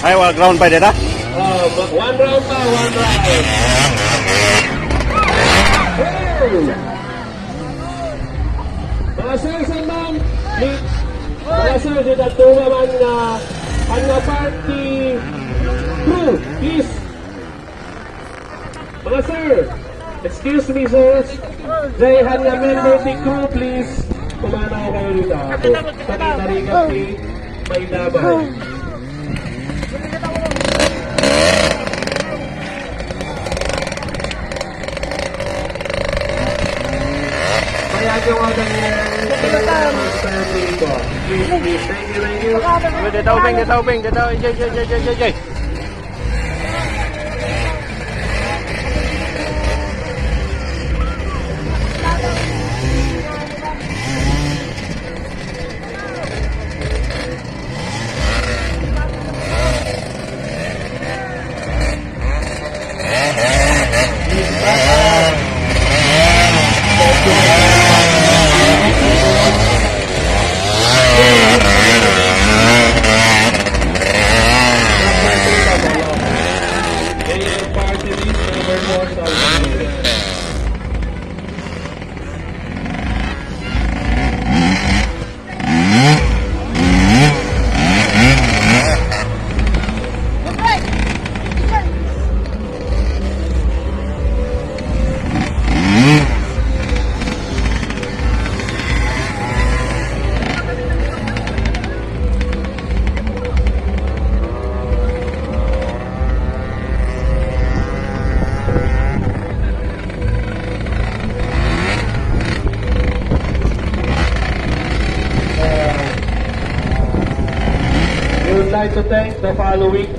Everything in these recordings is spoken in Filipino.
Ay, wala ground pa dito? One round pa, one round. Hey! Mga sir, sa ma'am, mga sir, dito naman na ang party crew, please. Mga sir, excuse me sir, they have a member of the crew, please. Kumana ko kayo dito. Tari-tarigan ni may laban. Kaya gawagan niya please, please, thank you. Dito, Ubing. Jay. I'd like to thank the following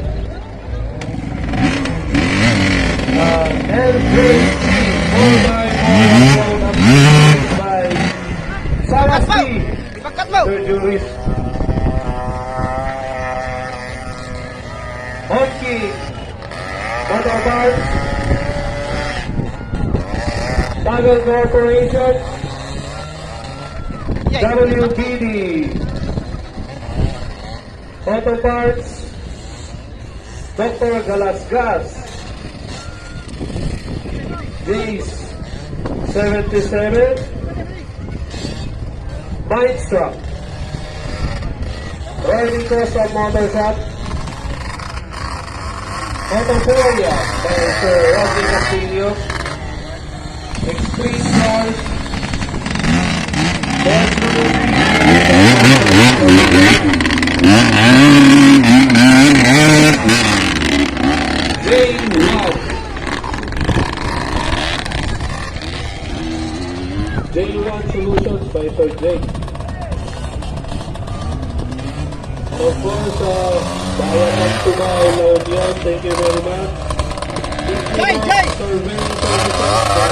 by Salasti, surgeries, Honky, Motorbars, Tagal Corporation, WBD, Auto Parts, Dr. Galasgas, Jace 77, Mindstruck, Riding Custom Motorshop, Autoforia by Sir Rocky Castillo, Extreme Cars, J1 Solutions by Sir Jake. Of course, Bayan ng Tubao, La Union, thank you very much. Jay! Surveying Services by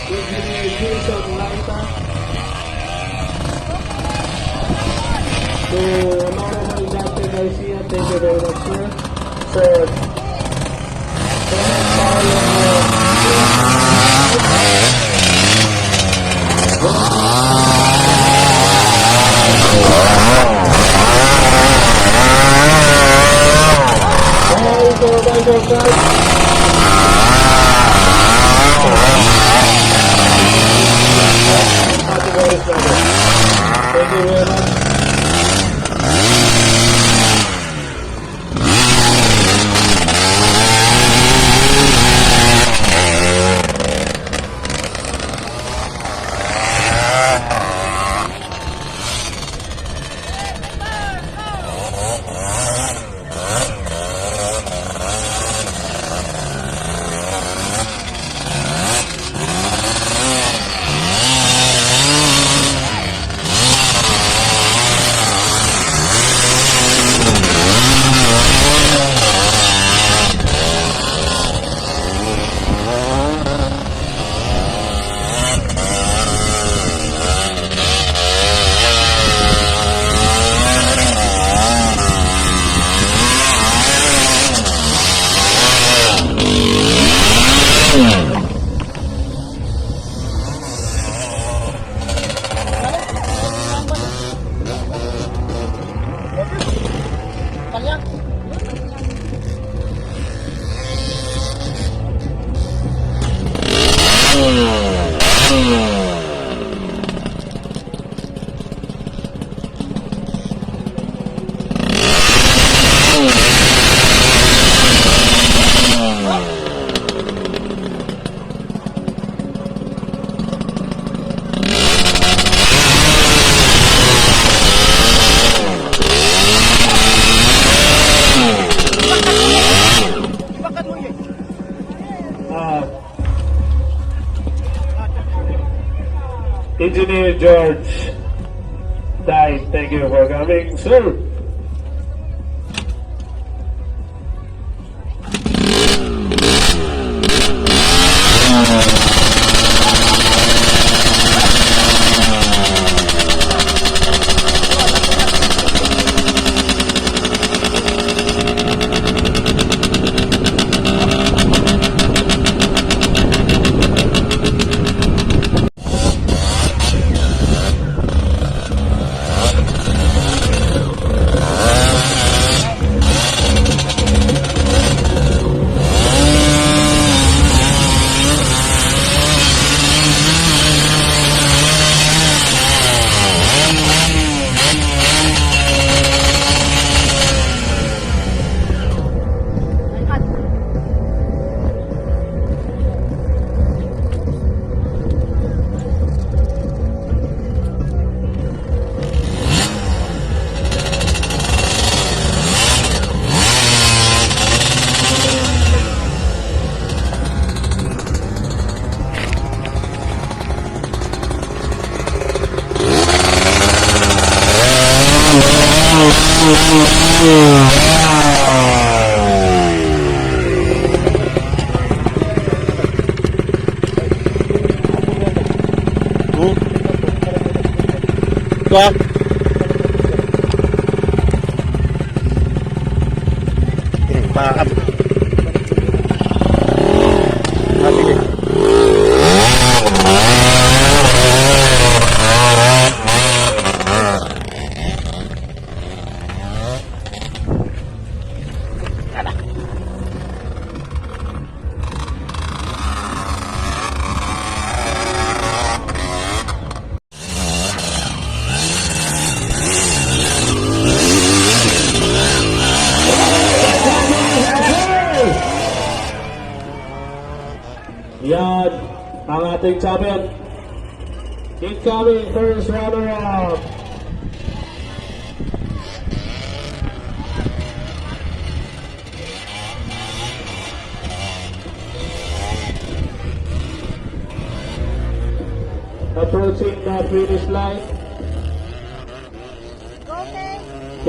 Engineer Jason Laita. To Honorable Dr. Garcia, thank you very much, sir. Sir thank you very much. Engineer George died. Thank you for coming, sir. Tua. Pakap. Habis. Yan ang ating champion. Incoming first runner-up. Approaching the finish line.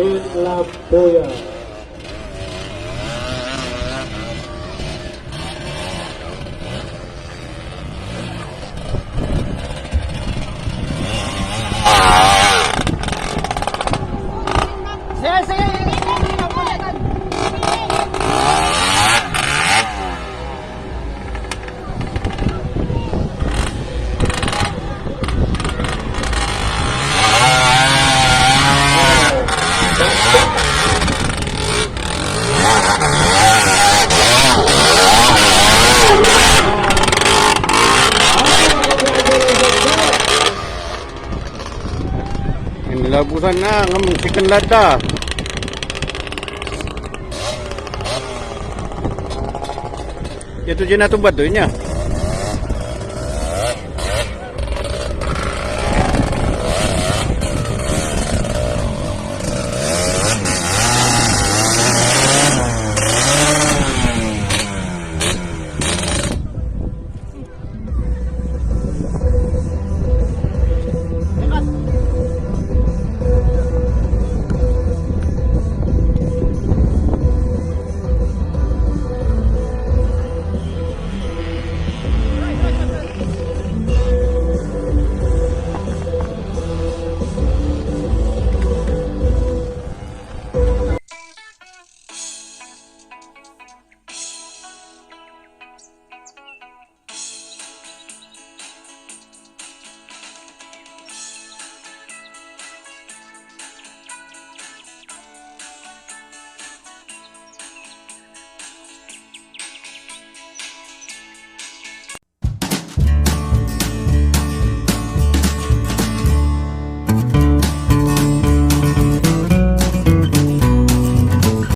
In Lampuya. Labusan na ng chicken lada. Itu je na tumbat tu nya.